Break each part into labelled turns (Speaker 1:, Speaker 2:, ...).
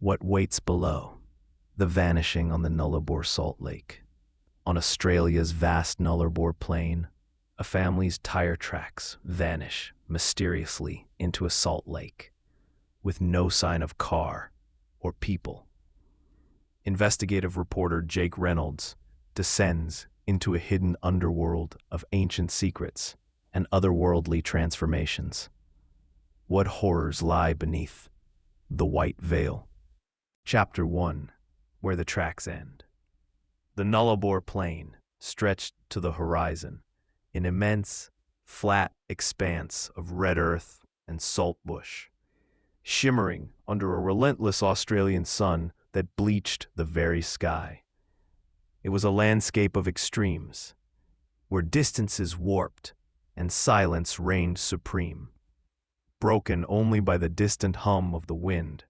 Speaker 1: What waits below? The vanishing on the Nullarbor Salt Lake. On Australia's vast Nullarbor Plain, a family's tire tracks vanish mysteriously into a salt lake, with no sign of car or people. Investigative reporter Jake Reynolds descends into a hidden underworld of ancient secrets and otherworldly transformations. What horrors lie beneath the white veil? Chapter 1. Where the tracks end. The Nullarbor Plain stretched to the horizon, an immense, flat expanse of red earth and salt bush, shimmering under a relentless Australian sun that bleached the very sky. It was a landscape of extremes, where distances warped and silence reigned supreme, broken only by the distant hum of the wind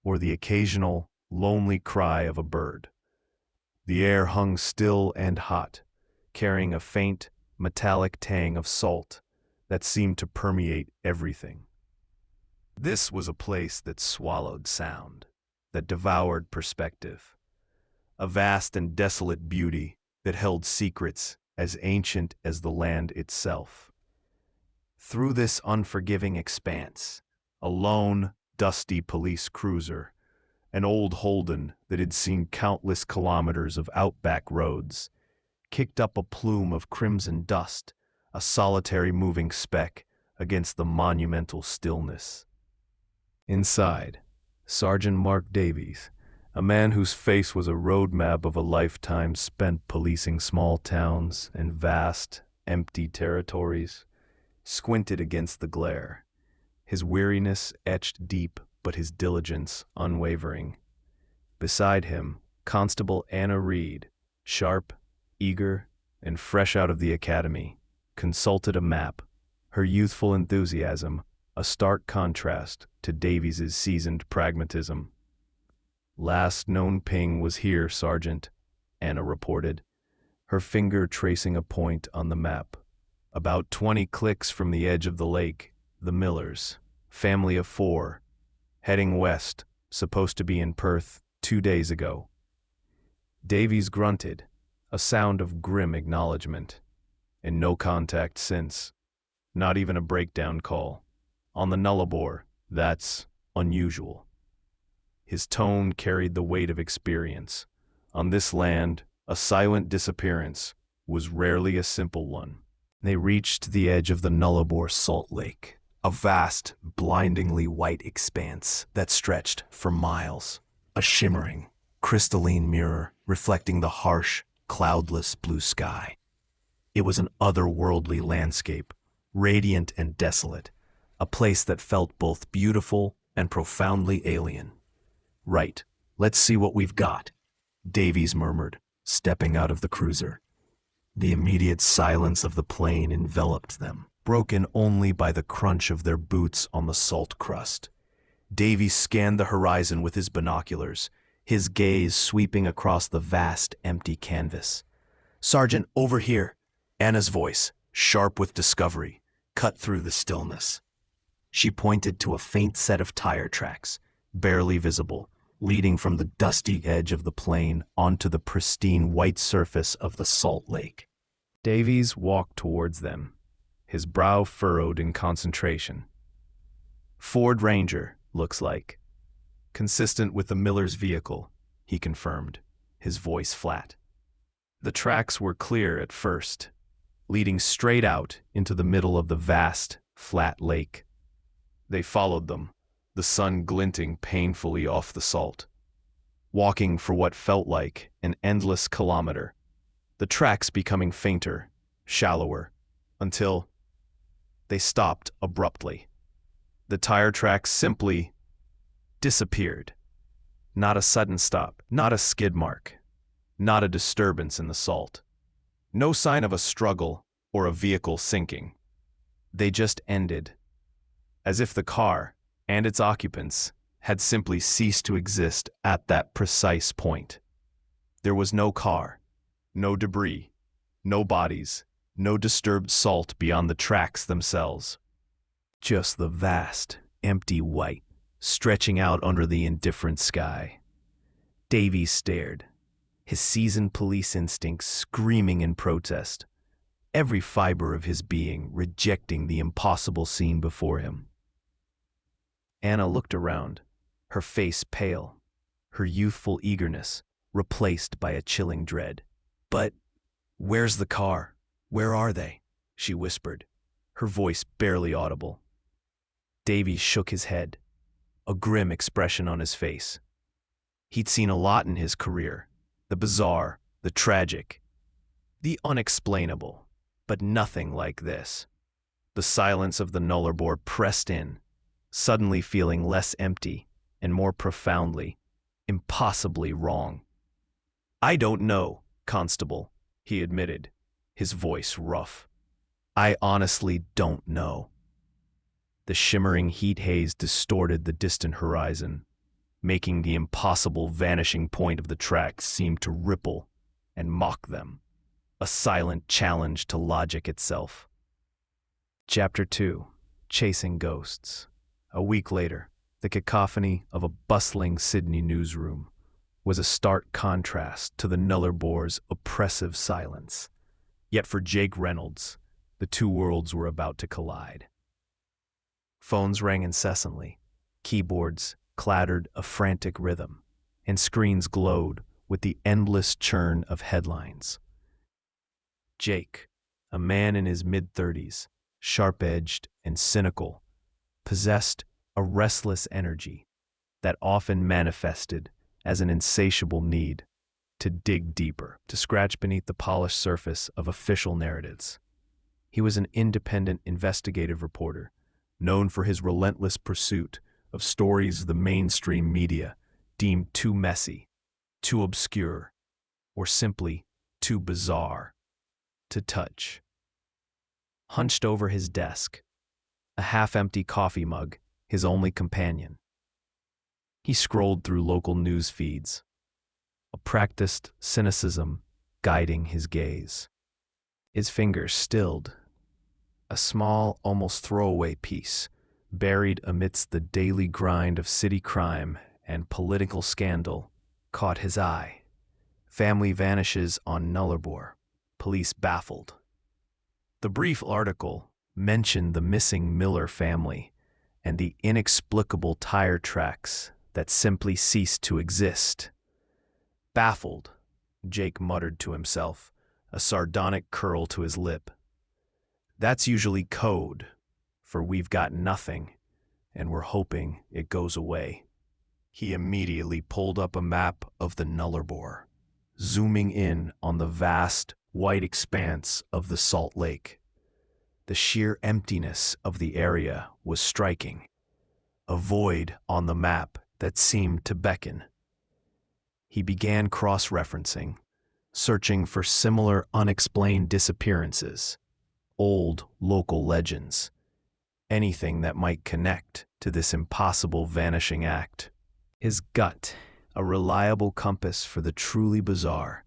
Speaker 1: or the occasional, lonely cry of a bird. The air hung still and hot, carrying a faint, metallic tang of salt that seemed to permeate everything. This was a place that swallowed sound, that devoured perspective, a vast and desolate beauty that held secrets as ancient as the land itself. Through this unforgiving expanse, a lone, dusty police cruiser, an old Holden that had seen countless kilometers of outback roads, kicked up a plume of crimson dust, a solitary moving speck against the monumental stillness. Inside, Sergeant Mark Davies, a man whose face was a roadmap of a lifetime spent policing small towns and vast, empty territories, squinted against the glare, his weariness etched deep but his diligence unwavering. Beside him, Constable Anna Reed, sharp, eager, and fresh out of the academy, consulted a map, her youthful enthusiasm a stark contrast to Davies's seasoned pragmatism. "Last known ping was here, Sergeant," Anna reported, her finger tracing a point on the map. "About 20 clicks from the edge of the lake, the Millers, family of 4, heading west, supposed to be in Perth 2 days ago." Davies grunted, a sound of grim acknowledgement. And no contact since. Not even a breakdown call. On the Nullarbor, that's unusual. His tone carried the weight of experience. On this land, a silent disappearance was rarely a simple one. They reached the edge of the Nullarbor Salt Lake, a vast, blindingly white expanse that stretched for miles, a shimmering, crystalline mirror reflecting the harsh, cloudless blue sky. It was an otherworldly landscape, radiant and desolate, a place that felt both beautiful and profoundly alien. "Right, let's see what we've got," Davies murmured, stepping out of the cruiser. The immediate silence of the plain enveloped them, broken only by the crunch of their boots on the salt crust. Davies scanned the horizon with his binoculars, his gaze sweeping across the vast, empty canvas. "Sergeant, over here!" Anna's voice, sharp with discovery, cut through the stillness. She pointed to a faint set of tire tracks, barely visible, leading from the dusty edge of the plain onto the pristine white surface of the salt lake. Davies walked towards them, his brow furrowed in concentration. "Ford Ranger, looks like. Consistent with the Miller's vehicle," he confirmed, his voice flat. The tracks were clear at first, leading straight out into the middle of the vast, flat lake. They followed them, the sun glinting painfully off the salt. Walking for what felt like an endless kilometer, the tracks becoming fainter, shallower, until they stopped abruptly. The tire tracks simply disappeared. Not a sudden stop, not a skid mark, not a disturbance in the salt. No sign of a struggle or a vehicle sinking. They just ended, as if the car and its occupants had simply ceased to exist at that precise point. There was no car, no debris, no bodies, no disturbed salt beyond the tracks themselves. Just the vast, empty white, stretching out under the indifferent sky. Davies stared, his seasoned police instincts screaming in protest, every fiber of his being rejecting the impossible scene before him. Anna looked around, her face pale, her youthful eagerness replaced by a chilling dread. "But where's the car? Where are they?" she whispered, her voice barely audible. Davies shook his head, a grim expression on his face. He'd seen a lot in his career, the bizarre, the tragic, the unexplainable, but nothing like this. The silence of the Nullarbor pressed in, suddenly feeling less empty and more profoundly, impossibly wrong. "I don't know, Constable," he admitted, his voice rough. "I honestly don't know." The shimmering heat haze distorted the distant horizon, making the impossible vanishing point of the track seem to ripple and mock them, a silent challenge to logic itself. Chapter 2: Chasing Ghosts. A week later, the cacophony of a bustling Sydney newsroom was a stark contrast to the Nullarbor's oppressive silence. Yet for Jake Reynolds, the two worlds were about to collide. Phones rang incessantly, keyboards clattered a frantic rhythm, and screens glowed with the endless churn of headlines. Jake, a man in his mid-30s, sharp-edged and cynical, possessed a restless energy that often manifested as an insatiable need to dig deeper, to scratch beneath the polished surface of official narratives. He was an independent investigative reporter, known for his relentless pursuit of stories the mainstream media deemed too messy, too obscure, or simply too bizarre to touch. Hunched over his desk, a half-empty coffee mug his only companion, he scrolled through local news feeds, a practiced cynicism guiding his gaze. His fingers stilled. A small, almost throwaway piece, buried amidst the daily grind of city crime and political scandal, caught his eye. Family vanishes on Nullarbor. Police baffled. The brief article mentioned the missing Miller family and the inexplicable tire tracks that simply ceased to exist. Baffled, Jake muttered to himself, a sardonic curl to his lip. That's usually code for "we've got nothing, and we're hoping it goes away." He immediately pulled up a map of the Nullarbor, zooming in on the vast, white expanse of the Salt Lake. The sheer emptiness of the area was striking, a void on the map that seemed to beckon. He began cross-referencing, searching for similar unexplained disappearances, old local legends, anything that might connect to this impossible vanishing act. His gut, a reliable compass for the truly bizarre,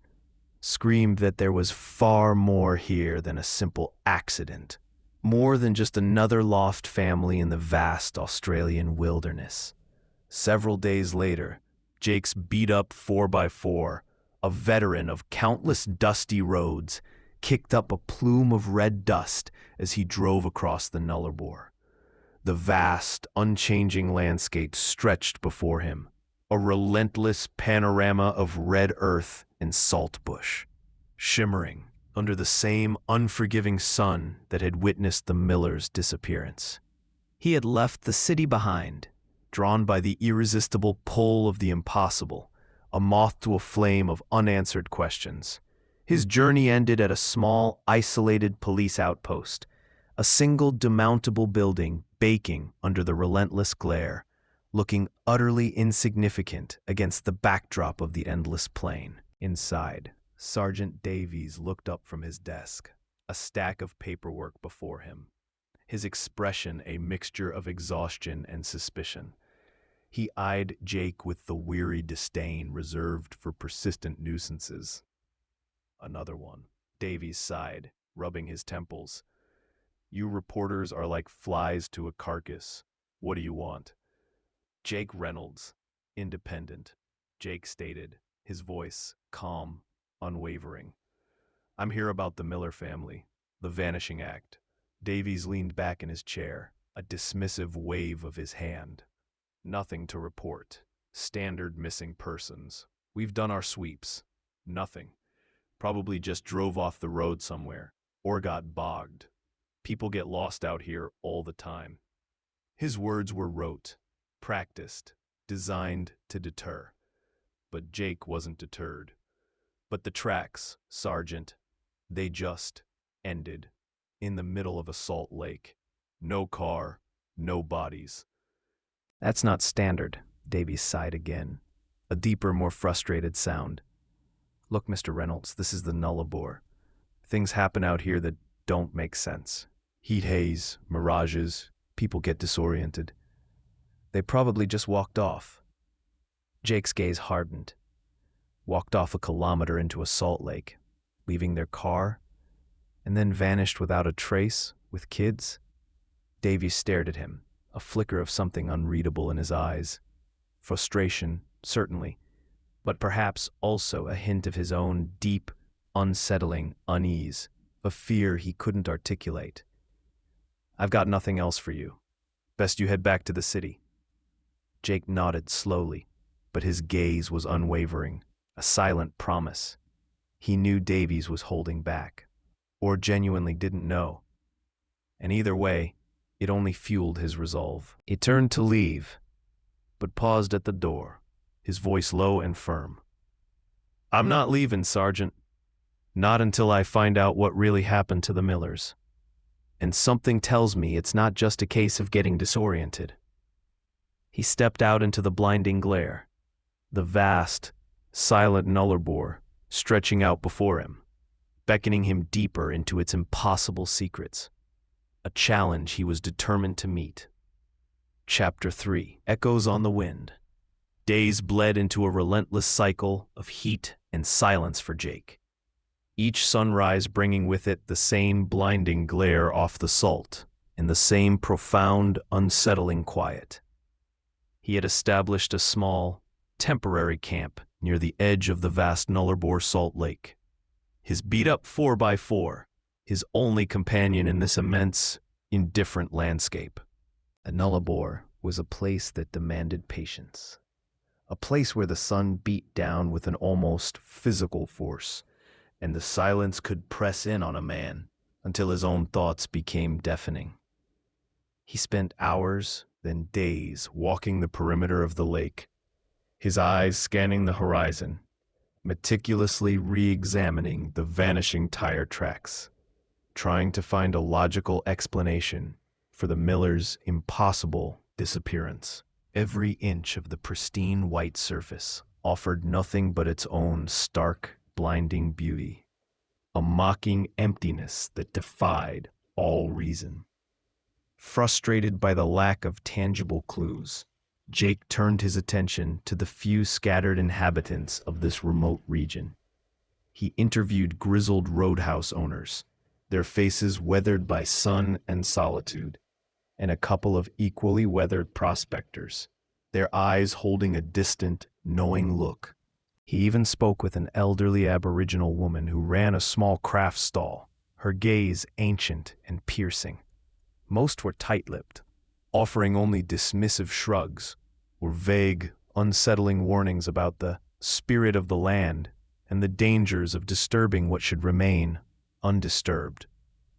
Speaker 1: screamed that there was far more here than a simple accident, more than just another lost family in the vast Australian wilderness. Several days later, Jake's beat-up 4x4, a veteran of countless dusty roads, kicked up a plume of red dust as he drove across the Nullarbor. The vast, unchanging landscape stretched before him, a relentless panorama of red earth and saltbush, shimmering under the same unforgiving sun that had witnessed the Millers' disappearance. He had left the city behind, drawn by the irresistible pull of the impossible, a moth to a flame of unanswered questions. His journey ended at a small, isolated police outpost, a single demountable building baking under the relentless glare, looking utterly insignificant against the backdrop of the endless plain. Inside, Sergeant Davies looked up from his desk, a stack of paperwork before him, his expression a mixture of exhaustion and suspicion. He eyed Jake with the weary disdain reserved for persistent nuisances. "Another one," Davies sighed, rubbing his temples. "You reporters are like flies to a carcass. What do you want?" Jake Reynolds, independent, Jake stated, his voice calm, unwavering. I'm here about the Miller family, the Vanishing Act. Davies leaned back in his chair, a dismissive wave of his hand. Nothing to report. Standard missing persons. We've done our sweeps. Nothing. Probably just drove off the road somewhere, or got bogged. People get lost out here all the time. His words were rote, practiced, designed to deter. But Jake wasn't deterred. But the tracks, Sergeant, they just ended. In the middle of a salt lake. No car, no bodies. That's not standard, Davies sighed again. A deeper, more frustrated sound. Look, Mr. Reynolds, this is the Nullarbor. Things happen out here that don't make sense. Heat haze, mirages, people get disoriented. They probably just walked off. Jake's gaze hardened. Walked off a kilometer into a salt lake, leaving their car, and then vanished without a trace, with kids? Davies stared at him, a flicker of something unreadable in his eyes. Frustration, certainly, but perhaps also a hint of his own deep, unsettling unease, a fear he couldn't articulate. I've got nothing else for you. Best you head back to the city. Jake nodded slowly, but his gaze was unwavering, a silent promise. He knew Davies was holding back, or genuinely didn't know. And either way, it only fueled his resolve. He turned to leave, but paused at the door, his voice low and firm. I'm not leaving, Sergeant. Not until I find out what really happened to the Millers. And something tells me it's not just a case of getting disoriented. He stepped out into the blinding glare, the vast, silent Nullarbor stretching out before him, beckoning him deeper into its impossible secrets, a challenge he was determined to meet. Chapter 3. Echoes on the Wind. Days bled into a relentless cycle of heat and silence for Jake, each sunrise bringing with it the same blinding glare off the salt and the same profound, unsettling quiet. He had established a small, temporary camp near the edge of the vast Nullarbor Salt Lake. His beat-up 4x4, his only companion in this immense, indifferent landscape. The Nullarbor was a place that demanded patience. A place where the sun beat down with an almost physical force, and the silence could press in on a man until his own thoughts became deafening. He spent hours, then days, walking the perimeter of the lake, his eyes scanning the horizon, meticulously re-examining the vanishing tire tracks, trying to find a logical explanation for the Millers' impossible disappearance. Every inch of the pristine white surface offered nothing but its own stark, blinding beauty, a mocking emptiness that defied all reason. Frustrated by the lack of tangible clues, Jake turned his attention to the few scattered inhabitants of this remote region. He interviewed grizzled roadhouse owners, their faces weathered by sun and solitude, and a couple of equally weathered prospectors, their eyes holding a distant, knowing look. He even spoke with an elderly Aboriginal woman who ran a small craft stall, her gaze ancient and piercing. Most were tight-lipped, offering only dismissive shrugs or vague, unsettling warnings about the spirit of the land and the dangers of disturbing what should remain undisturbed.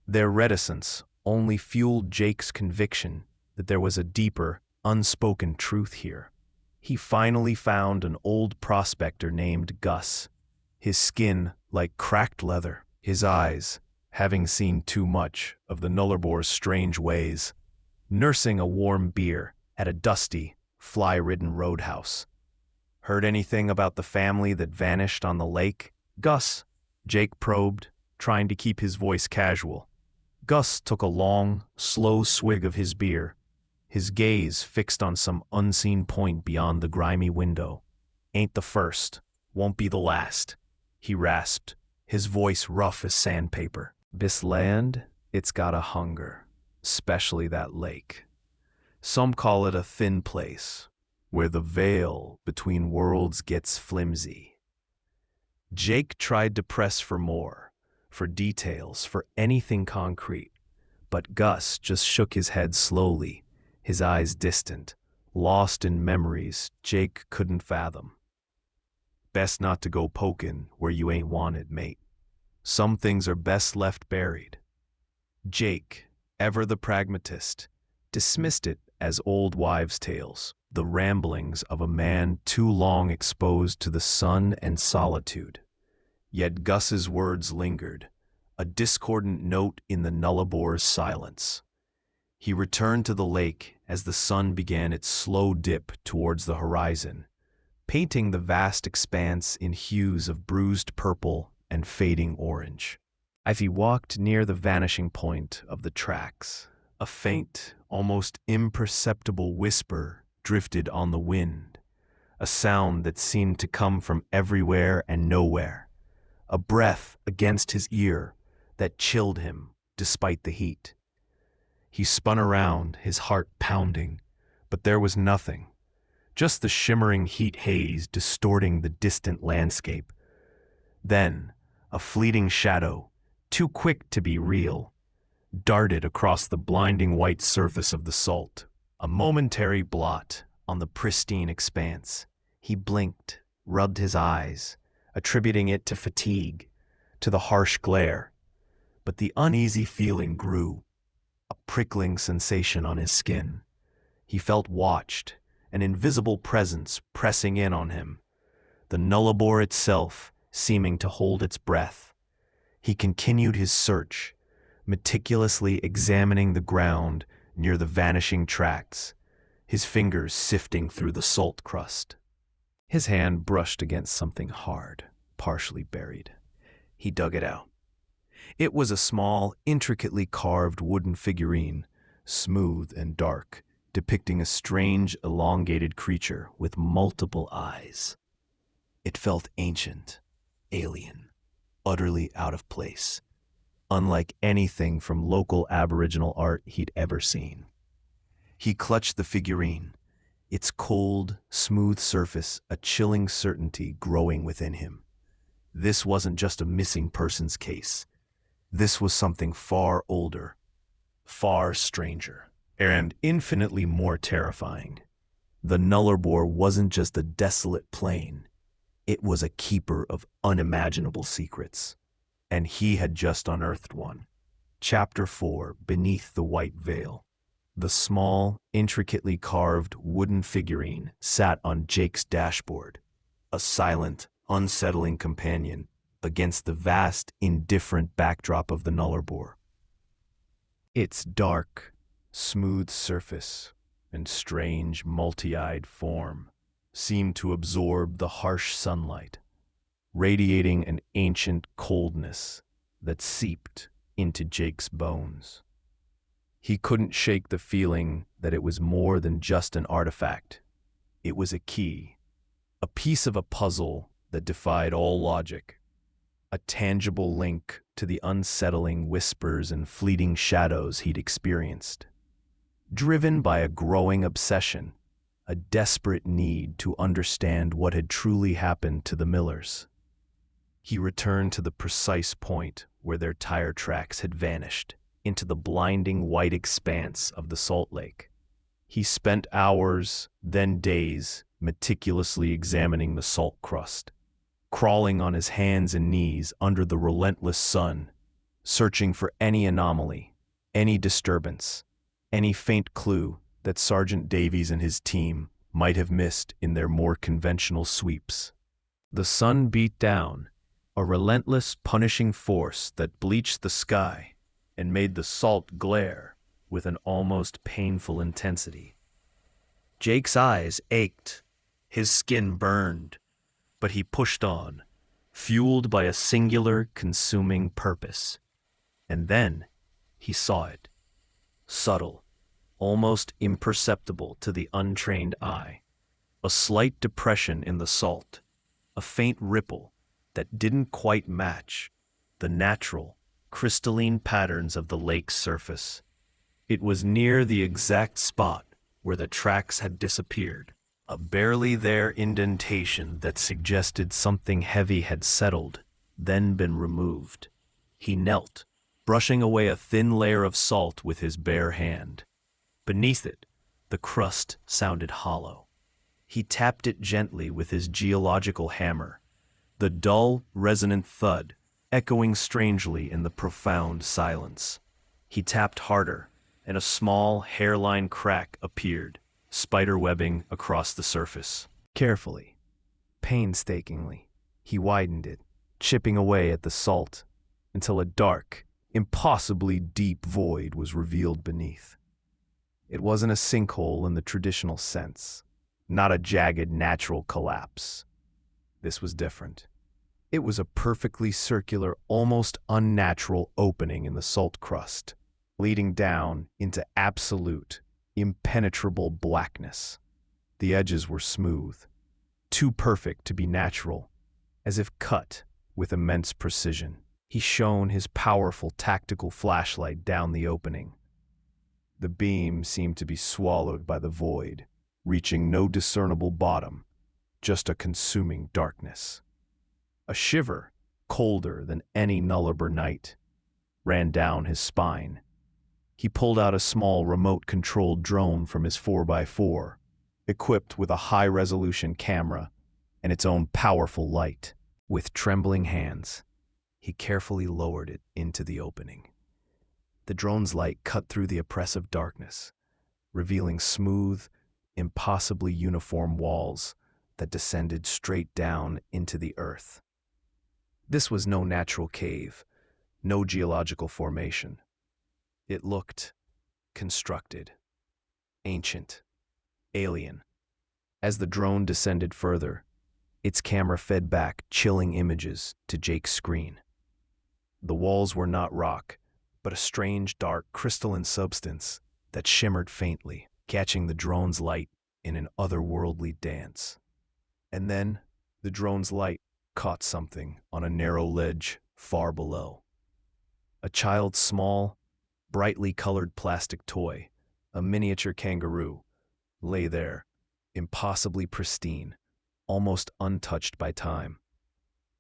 Speaker 1: Their reticence only fueled Jake's conviction that there was a deeper, unspoken truth here. He finally found an old prospector named Gus, his skin like cracked leather, his eyes, having seen too much of the Nullarbor's strange ways, nursing a warm beer at a dusty, fly-ridden roadhouse. Heard anything about the family that vanished on the lake? Gus, Jake probed, trying to keep his voice casual. Gus took a long, slow swig of his beer, his gaze fixed on some unseen point beyond the grimy window. Ain't the first, won't be the last, he rasped, his voice rough as sandpaper. This land, it's got a hunger, especially that lake. Some call it a thin place, where the veil between worlds gets flimsy. Jake tried to press for more, for details, for anything concrete, but Gus just shook his head slowly, his eyes distant, lost in memories Jake couldn't fathom. Best not to go pokin' where you ain't wanted, mate. Some things are best left buried. Jake, ever the pragmatist, dismissed it as old wives' tales, the ramblings of a man too long exposed to the sun and solitude. Yet Gus's words lingered, a discordant note in the Nullabor's silence. He returned to the lake as the sun began its slow dip towards the horizon, painting the vast expanse in hues of bruised purple and fading orange. As he walked near the vanishing point of the tracks, a faint, almost imperceptible whisper drifted on the wind, a sound that seemed to come from everywhere and nowhere, a breath against his ear that chilled him despite the heat. He spun around, his heart pounding, but there was nothing, just the shimmering heat haze distorting the distant landscape. Then, a fleeting shadow, too quick to be real, darted across the blinding white surface of the salt, a momentary blot on the pristine expanse. He blinked, rubbed his eyes, attributing it to fatigue, to the harsh glare. But the uneasy feeling grew, a prickling sensation on his skin. He felt watched, an invisible presence pressing in on him, the Nullarbor itself seeming to hold its breath. He continued his search, meticulously examining the ground near the vanishing tracks, his fingers sifting through the salt crust. His hand brushed against something hard, partially buried. He dug it out. It was a small, intricately carved wooden figurine, smooth and dark, depicting a strange, elongated creature with multiple eyes. It felt ancient, alien, utterly out of place, unlike anything from local Aboriginal art he'd ever seen. He clutched the figurine, its cold, smooth surface a chilling certainty growing within him. This wasn't just a missing persons case. This was something far older, far stranger, and infinitely more terrifying. The Nullarbor wasn't just a desolate plain. It was a keeper of unimaginable secrets, and he had just unearthed one. Chapter 4, Beneath the White Veil. The small, intricately carved wooden figurine sat on Jake's dashboard, a silent, unsettling companion against the vast, indifferent backdrop of the Nullarbor. Its dark, smooth surface and strange, multi-eyed form seemed to absorb the harsh sunlight, radiating an ancient coldness that seeped into Jake's bones. He couldn't shake the feeling that it was more than just an artifact. It was a key, a piece of a puzzle that defied all logic, a tangible link to the unsettling whispers and fleeting shadows he'd experienced. Driven by a growing obsession, a desperate need to understand what had truly happened to the Millers, he returned to the precise point where their tire tracks had vanished into the blinding white expanse of the salt lake. He spent hours, then days, meticulously examining the salt crust, crawling on his hands and knees under the relentless sun, searching for any anomaly, any disturbance, any faint clue that Sergeant Davies and his team might have missed in their more conventional sweeps. The sun beat down, a relentless, punishing force that bleached the sky and made the salt glare with an almost painful intensity. Jake's eyes ached, his skin burned, but he pushed on, fueled by a singular, consuming purpose. And then he saw it, subtle, almost imperceptible to the untrained eye, a slight depression in the salt, a faint ripple that didn't quite match the natural, crystalline patterns of the lake's surface. It was near the exact spot where the tracks had disappeared, A barely there indentation that suggested something heavy had settled, then been removed. He knelt, brushing away a thin layer of salt with his bare hand. Beneath it, the crust sounded hollow. He tapped it gently with his geological hammer, the dull, resonant thud echoing strangely in the profound silence. He tapped harder, and a small, hairline crack appeared, spiderwebbing across the surface. Carefully, painstakingly, he widened it, chipping away at the salt, until a dark, impossibly deep void was revealed beneath. It wasn't a sinkhole in the traditional sense, not a jagged natural collapse. This was different. It was a perfectly circular, almost unnatural opening in the salt crust, leading down into absolute, impenetrable blackness. The edges were smooth, too perfect to be natural, as if cut with immense precision. He shone his powerful tactical flashlight down the opening. The beam seemed to be swallowed by the void, reaching no discernible bottom, just a consuming darkness. A shiver, colder than any Nullarbor night, ran down his spine. He pulled out a small remote-controlled drone from his 4x4, equipped with a high-resolution camera and its own powerful light. With trembling hands, he carefully lowered it into the opening. The drone's light cut through the oppressive darkness, revealing smooth, impossibly uniform walls that descended straight down into the earth. This was no natural cave, no geological formation. It looked constructed, ancient, alien. As the drone descended further, its camera fed back chilling images to Jake's screen. The walls were not rock, but a strange, dark, crystalline substance that shimmered faintly, catching the drone's light in an otherworldly dance. And then, the drone's light caught something on a narrow ledge far below. A child's small, brightly colored plastic toy, a miniature kangaroo, lay there, impossibly pristine, almost untouched by time.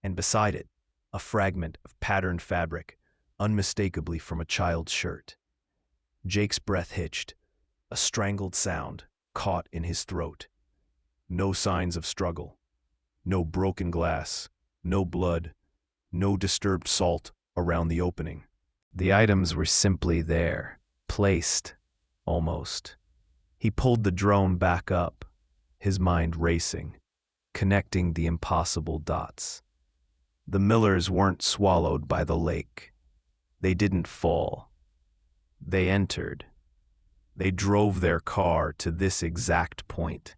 Speaker 1: And beside it, a fragment of patterned fabric, unmistakably from a child's shirt. Jake's breath hitched, a strangled sound caught in his throat. No signs of struggle. No broken glass, no blood, no disturbed salt around the opening. The items were simply there, placed, almost. He pulled the drone back up, his mind racing, connecting the impossible dots. The Millers weren't swallowed by the lake. They didn't fall. They entered. They drove their car to this exact point,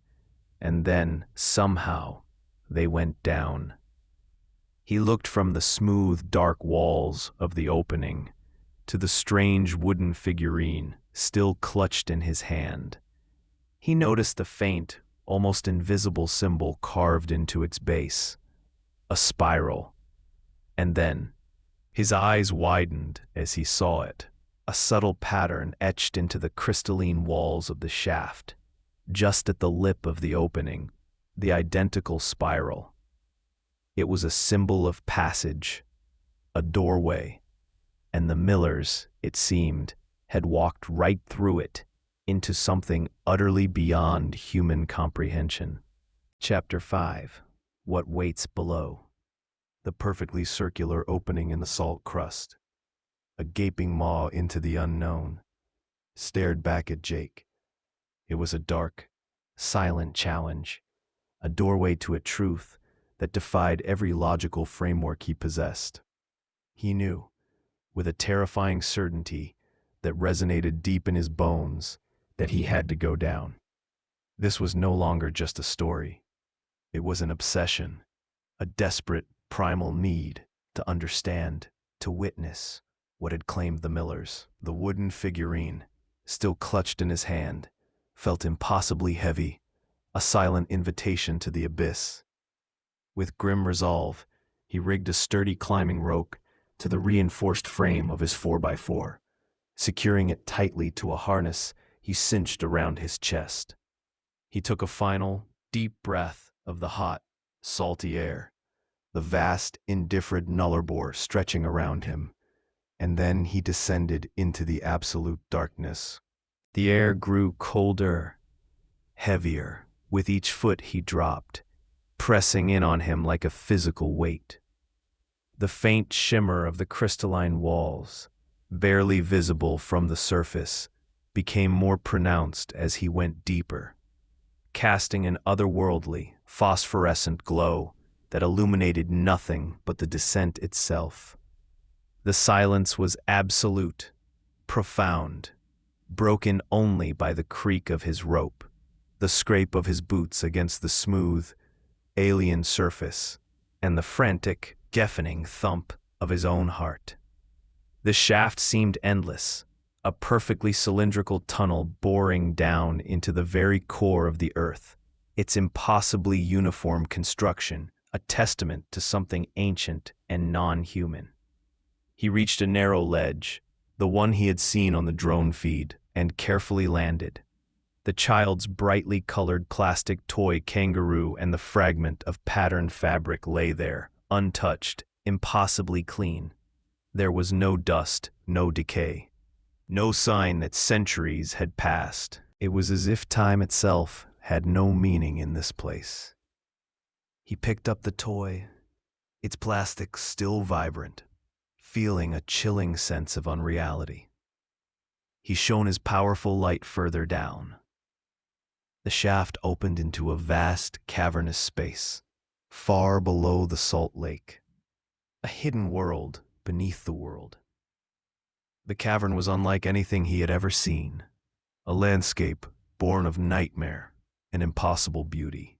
Speaker 1: and then, somehow, they went down. He looked from the smooth, dark walls of the opening to the strange wooden figurine still clutched in his hand. He noticed the faint, almost invisible symbol carved into its base, a spiral. And then, his eyes widened as he saw it, a subtle pattern etched into the crystalline walls of the shaft, just at the lip of the opening, the identical spiral. It was a symbol of passage, a doorway, and the Millers, it seemed, had walked right through it into something utterly beyond human comprehension. Chapter 5. What Waits Below. The perfectly circular opening in the salt crust, a gaping maw into the unknown, stared back at Jake. It was a dark, silent challenge, a doorway to a truth that defied every logical framework he possessed. He knew, with a terrifying certainty that resonated deep in his bones, that he had to go down. This was no longer just a story. It was an obsession, a desperate, primal need to understand, to witness what had claimed the Millers. The wooden figurine, still clutched in his hand, felt impossibly heavy, a silent invitation to the abyss. With grim resolve, he rigged a sturdy climbing rope to the reinforced frame of his 4x4, securing it tightly to a harness he cinched around his chest. He took a final, deep breath of the hot, salty air, the vast, indifferent Nullarbor stretching around him, and then he descended into the absolute darkness. The air grew colder, heavier, with each foot he dropped, pressing in on him like a physical weight. The faint shimmer of the crystalline walls, barely visible from the surface, became more pronounced as he went deeper, casting an otherworldly, phosphorescent glow that illuminated nothing but the descent itself. The silence was absolute, profound, broken only by the creak of his rope, the scrape of his boots against the smooth, alien surface, and the frantic, deafening thump of his own heart. The shaft seemed endless, a perfectly cylindrical tunnel boring down into the very core of the earth, its impossibly uniform construction a testament to something ancient and non-human. He reached a narrow ledge, the one he had seen on the drone feed, and carefully landed. The child's brightly colored plastic toy kangaroo and the fragment of patterned fabric lay there, untouched, impossibly clean. There was no dust, no decay, no sign that centuries had passed. It was as if time itself had no meaning in this place. He picked up the toy, its plastic still vibrant, feeling a chilling sense of unreality. He shone his powerful light further down. The shaft opened into a vast, cavernous space, far below the salt lake, a hidden world beneath the world. The cavern was unlike anything he had ever seen, a landscape born of nightmare and impossible beauty.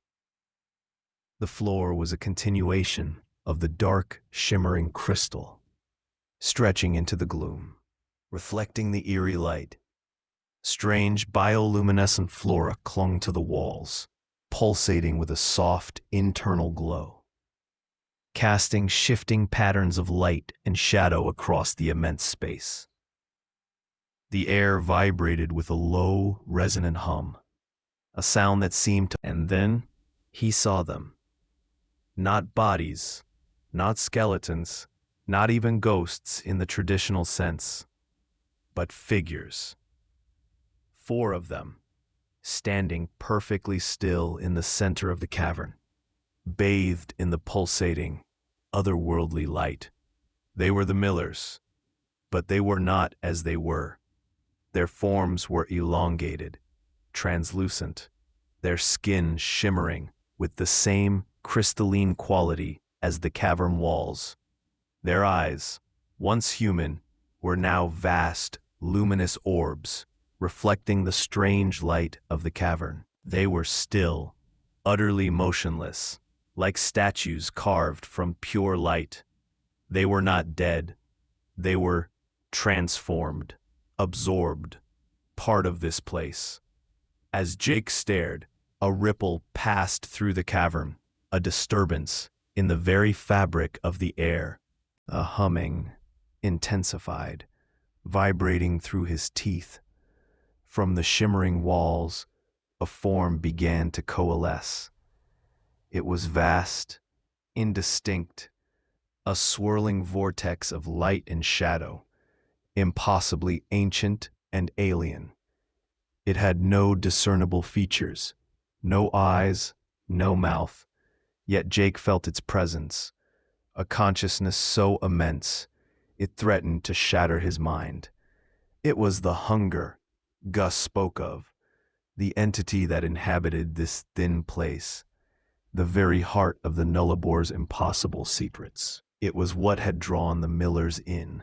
Speaker 1: The floor was a continuation of the dark, shimmering crystal, stretching into the gloom, reflecting the eerie light. Strange bioluminescent flora clung to the walls, pulsating with a soft, internal glow, casting shifting patterns of light and shadow across the immense space. The air vibrated with a low, resonant hum, a sound that seemed to... And then he saw them. Not bodies, not skeletons, not even ghosts in the traditional sense, but figures. 4 of them, standing perfectly still in the center of the cavern, bathed in the pulsating, otherworldly light. They were the Millers, but they were not as they were. Their forms were elongated, translucent, their skin shimmering with the same crystalline quality as the cavern walls. Their eyes, once human, were now vast, luminous orbs, reflecting the strange light of the cavern. They were still, utterly motionless, like statues carved from pure light. They were not dead. They were transformed, absorbed, part of this place. As Jake stared, a ripple passed through the cavern, a disturbance in the very fabric of the air. A humming intensified, vibrating through his teeth. From the shimmering walls, a form began to coalesce. It was vast, indistinct, a swirling vortex of light and shadow, impossibly ancient and alien. It had no discernible features, no eyes, no mouth, yet Jake felt its presence, a consciousness so immense it threatened to shatter his mind. It was the hunger Gus spoke of, the entity that inhabited this thin place, the very heart of the Nullabor's impossible secrets. It was what had drawn the Millers in,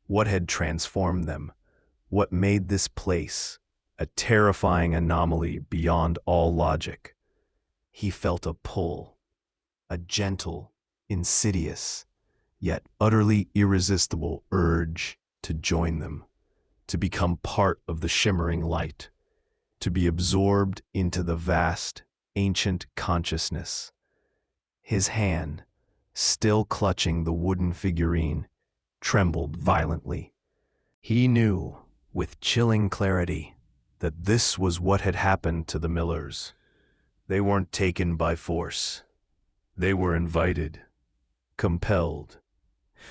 Speaker 1: what had transformed them, what made this place a terrifying anomaly beyond all logic. He felt a pull, a gentle, insidious, yet utterly irresistible urge to join them, to become part of the shimmering light, to be absorbed into the vast, ancient consciousness. His hand, still clutching the wooden figurine, trembled violently. He knew, with chilling clarity, that this was what had happened to the Millers. They weren't taken by force. They were invited, compelled,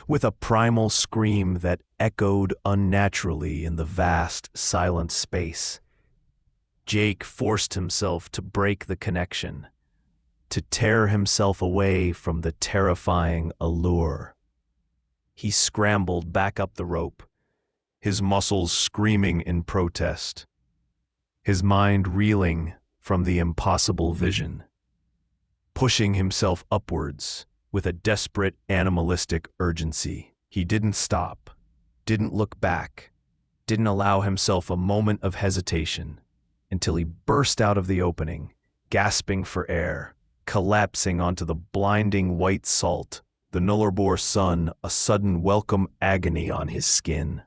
Speaker 1: with a primal scream that echoed unnaturally in the vast, silent space. Jake forced himself to break the connection, to tear himself away from the terrifying allure. He scrambled back up the rope, his muscles screaming in protest, his mind reeling from the impossible vision. Pushing himself upwards with a desperate animalistic urgency, he didn't stop, didn't look back, didn't allow himself a moment of hesitation until he burst out of the opening, gasping for air, collapsing onto the blinding white salt, the Nullarbor sun a sudden welcome agony on his skin.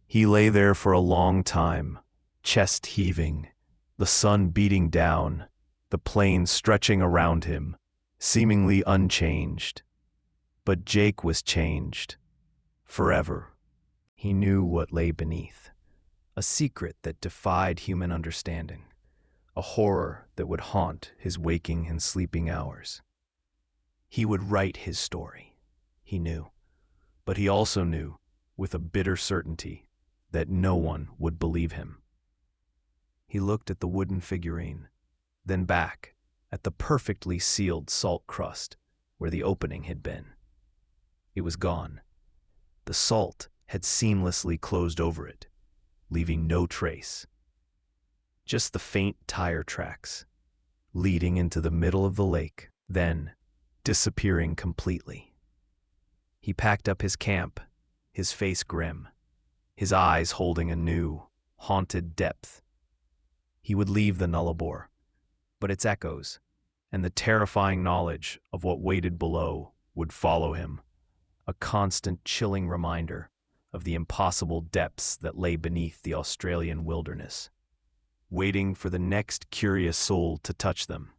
Speaker 1: He lay there for a long time, chest heaving, the sun beating down, the plain stretching around him, seemingly unchanged. But Jake was changed. Forever. He knew what lay beneath. A secret that defied human understanding. A horror that would haunt his waking and sleeping hours. He would write his story, he knew. But he also knew, with a bitter certainty, that no one would believe him. He looked at the wooden figurine, then back at the perfectly sealed salt crust where the opening had been. It was gone. The salt had seamlessly closed over it, leaving no trace. Just the faint tire tracks, leading into the middle of the lake, then disappearing completely. He packed up his camp, his face grim, his eyes holding a new, haunted depth. He would leave the Nullarbor, but its echoes and the terrifying knowledge of what waited below would follow him, a constant chilling reminder of the impossible depths that lay beneath the Australian wilderness, waiting for the next curious soul to touch them.